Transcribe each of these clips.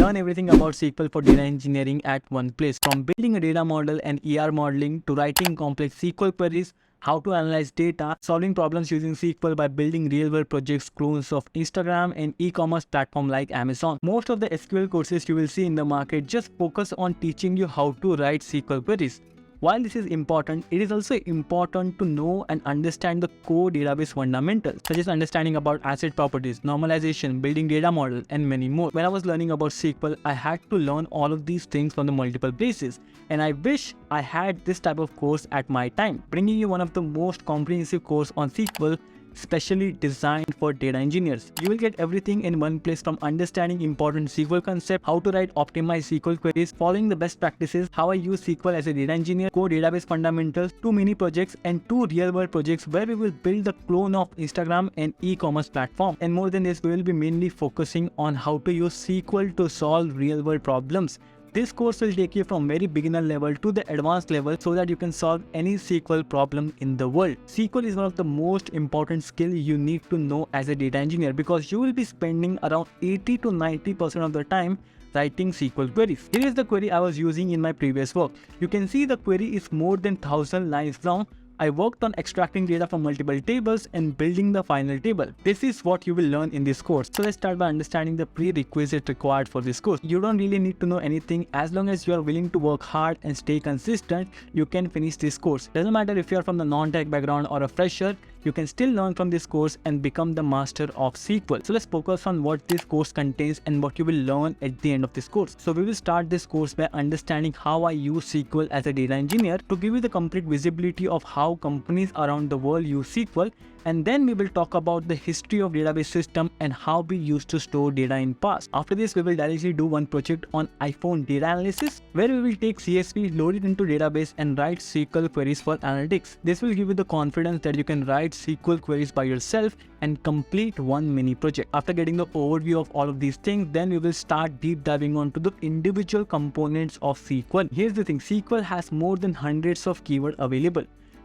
Learn everything about SQL for data engineering at one place. From building a data model and ER modeling to writing complex SQL queries, how to analyze data, solving problems using SQL by building real-world projects, clones of Instagram and e-commerce platform like Amazon. Most of the SQL courses you will see in the market just focus on teaching you how to write SQL queries. While this is important, it is also important to know and understand the core database fundamentals, such as understanding about asset properties, normalization, building data model, and many more. When I was learning about SQL, I had to learn all of these things from the multiple places, and I wish I had this type of course at my time, bringing you one of the most comprehensive course on SQL, specially designed for data engineers. You will get everything in one place, from understanding important SQL concepts, how to write optimized SQL queries, following the best practices, how I use SQL as a data engineer, core database fundamentals, 2 mini projects and 2 real-world projects where we will build the clone of Instagram and e-commerce platform. And more than this, we will be mainly focusing on how to use SQL to solve real-world problems. This course will take you from very beginner level to the advanced level so that you can solve any SQL problem in the world. SQL is one of the most important skills you need to know as a data engineer, because you will be spending around 80 to 90% of the time writing SQL queries. Here is the query I was using in my previous work. You can see the query is more than 1000 lines long. I worked on extracting data from multiple tables and building the final table. This is what you will learn in this course. So let's start by understanding the prerequisite required for this course. You don't really need to know anything. As long as you are willing to work hard and stay consistent, you can finish this course. Doesn't matter if you are from the non-tech background or a fresher, you can still learn from this course and become the master of SQL. So let's focus on what this course contains and what you will learn at the end of this course. So we will start this course by understanding how I use SQL as a data engineer to give you the complete visibility of how companies around the world use SQL, and then we will talk about the history of database system and how we used to store data in past. After this, we will directly do one project on iPhone data analysis, where we will take CSV, load it into database and write SQL queries for analytics. This will give you the confidence that you can write SQL queries by yourself and complete one mini project. After getting the overview of all of these things, then we will start deep diving onto the individual components of SQL. Here's the thing, SQL has more than hundreds of keywords available.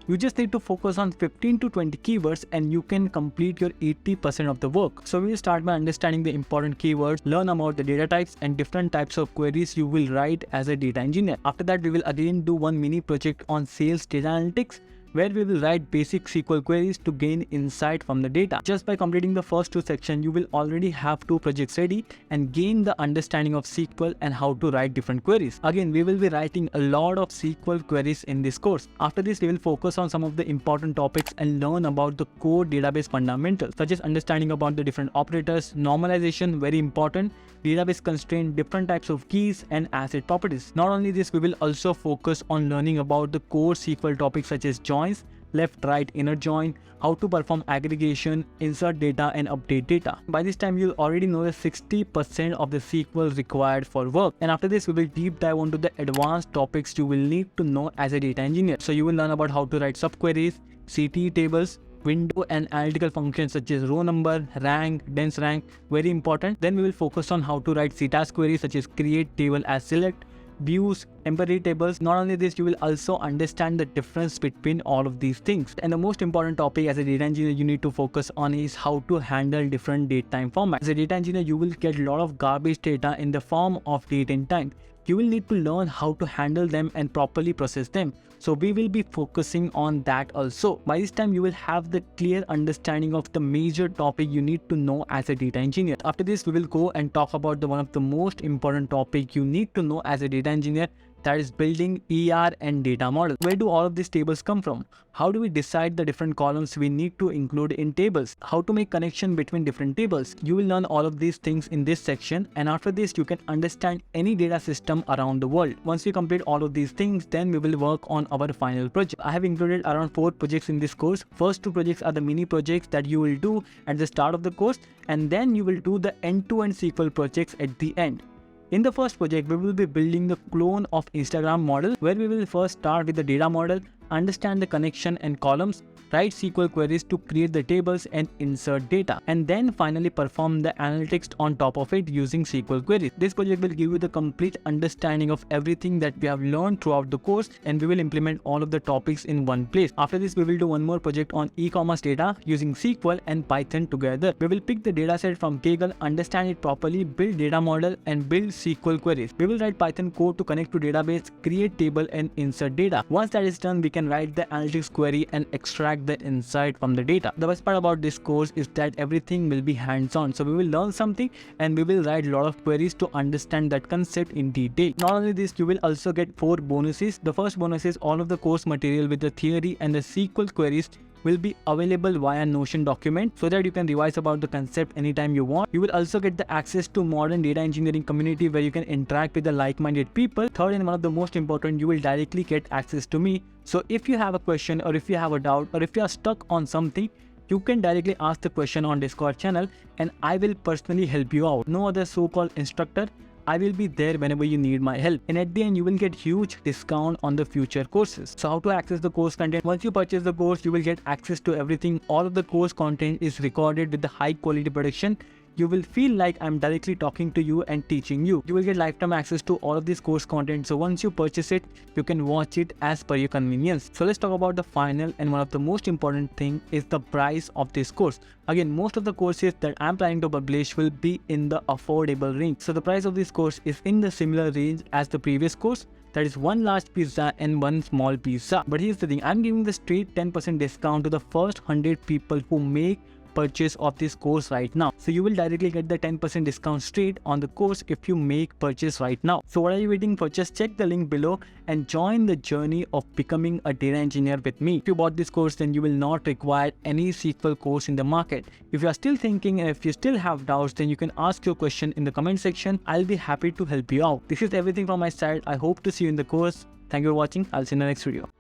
You just need to focus on 15 to 20 keywords and you can complete your 80% of the work. So we will start by understanding the important keywords, learn about the data types and different types of queries you will write as a data engineer. After that, we will again do one mini project on sales data analytics, where we will write basic SQL queries to gain insight from the data. Just by completing the first 2 sections, you will already have 2 projects ready and gain the understanding of SQL and how to write different queries. Again, we will be writing a lot of SQL queries in this course. After this, we will focus on some of the important topics and learn about the core database fundamentals, such as understanding about the different operators, normalization, very important, database constraint, different types of keys and asset properties. Not only this, we will also focus on learning about the core SQL topics such as joins, left, right, inner join, how to perform aggregation, insert data and update data. By this time, you'll already know the 60% of the SQL required for work. And after this, we will deep dive onto the advanced topics you will need to know as a data engineer. So you will learn about how to write subqueries, CTE tables, window and analytical functions such as row number, rank, dense rank, very important. Then we will focus on how to write CTAS queries such as create table as select, views, temporary tables. Not only this, you will also understand the difference between all of these things. And the most important topic as a data engineer you need to focus on is how to handle different date time formats. As a data engineer, you will get a lot of garbage data in the form of date and time. You will need to learn how to handle them and properly process them. So we will be focusing on that also. By this time, you will have the clear understanding of the major topic you need to know as a data engineer. After this, we will go and talk about one of the most important topic you need to know as a data engineer, that is building ER and data models. Where do all of these tables come from? How do we decide the different columns we need to include in tables? How to make connection between different tables? You will learn all of these things in this section, and after this you can understand any data system around the world. Once we complete all of these things, then we will work on our final project. I have included around 4 projects in this course. First 2 projects are the mini projects that you will do at the start of the course, and then you will do the end-to-end SQL projects at the end. In the first project, we will be building the clone of Instagram model, where we will first start with the data model, understand the connection and columns, write SQL queries to create the tables and insert data, and then finally perform the analytics on top of it using SQL queries. This project will give you the complete understanding of everything that we have learned throughout the course, and we will implement all of the topics in one place. After this, we will do one more project on e-commerce data using SQL and Python together. We will pick the dataset from Kaggle, understand it properly, build data model, and build SQL queries. We will write Python code to connect to database, create table, and insert data. Once that is done, we can write the analytics query and extract the insight from the data. The best part about this course is that everything will be hands-on. So we will learn something and we will write a lot of queries to understand that concept in detail. Not only this, you will also get 4 bonuses. The first bonus is all of the course material with the theory and the SQL queries will be available via Notion document so that you can revise about the concept anytime you want. You will also get the access to modern data engineering community where you can interact with the like-minded people. Third, and one of the most important, you will directly get access to me. So if you have a question, or if you have a doubt, or if you are stuck on something, you can directly ask the question on Discord channel and I will personally help you out. No other so-called instructor. I will be there whenever you need my help. And at the end, you will get huge discount on the future courses. So how to access the course content? Once you purchase the course, you will get access to everything. All of the course content is recorded with the high quality production. You will feel like I'm directly talking to you and teaching you. You will get lifetime access to all of this course content. So once you purchase it, you can watch it as per your convenience. So let's talk about the final and one of the most important thing is the price of this course. Again, most of the courses that I'm planning to publish will be in the affordable range. So the price of this course is in the similar range as the previous course. That is 1 large pizza and 1 small pizza. But here's the thing, I'm giving the straight 10% discount to the first 100 people who make purchase of this course right now. So you will directly get the 10% discount straight on the course if you make purchase right now. So what are you waiting for? Just check the link below and join the journey of becoming a data engineer with me. If you bought this course, then you will not require any SQL course in the market. If you are still thinking and if you still have doubts, then you can ask your question in the comment section. I'll be happy to help you out. This is everything from my side. I hope to see you in the course. Thank you for watching. I'll see you in the next video.